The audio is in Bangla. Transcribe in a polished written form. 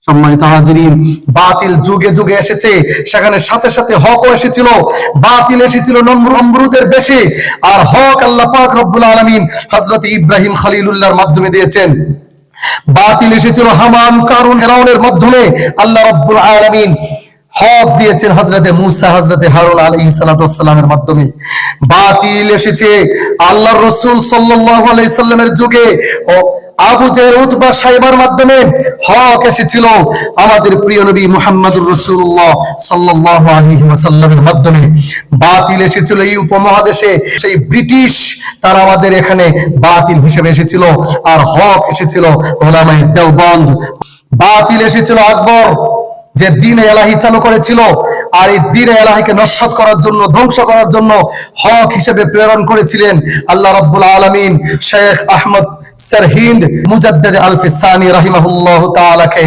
সম্মানিত হাজিরিন, বাতিল যুগে যুগে এসেছে, সেখানে সাথে সাথে হকও এসেছিল। বাতিল এসেছিল নমরুদের বেশে, আর হক আল্লাহ পাক রব্বুল আলামিন হযরত ইব্রাহিম খলিলুল্লাহর মাধ্যমে দিয়েছেন। বাতিল এসেছিল হামান, কারুন, ফিরাউনের মাধ্যমে, আল্লাহ রাব্বুল আলামিন হক দিয়েছেন হযরতে মূসা, হযরতে হারুন আলাইহিস সালাতু ওয়াস সালামের মাধ্যমে। বাতিল এসেছে আল্লাহর রাসূল সাল্লাল্লাহু আলাইহি সাল্লামের যুগে, ও আবু জেহেল, উতবা, সাইবার মাধ্যমে। হক এসেছিল আমাদের প্রিয় নবী মুহাম্মদুর রাসূলুল্লাহ সাল্লাল্লাহু আলাইহি ওয়াসাল্লামের মাধ্যমে। বাতিল এসেছিল এই উপমহাদেশে, সেই ব্রিটিশ, তারা আমাদের এখানে বাতিল হিসেবে এসেছিল। আর হক এসেছিল উলামায়ে দেওবন্দ। বাতিল এসেছিল আকবর, যে দ্বীন এলাহি চালু করেছিল, আর এই দ্বীন এলাহিকে নস্যাৎ করার জন্য, ধ্বংস করার জন্য হক হিসেবে প্রেরণ করেছিলেন আল্লাহ রাব্বুল আলামিন শেখ আহমদ সরহিন্দ মুজাদ্দিদ আল ফিসানি রাহিমাহুল্লাহ তাআলাকে।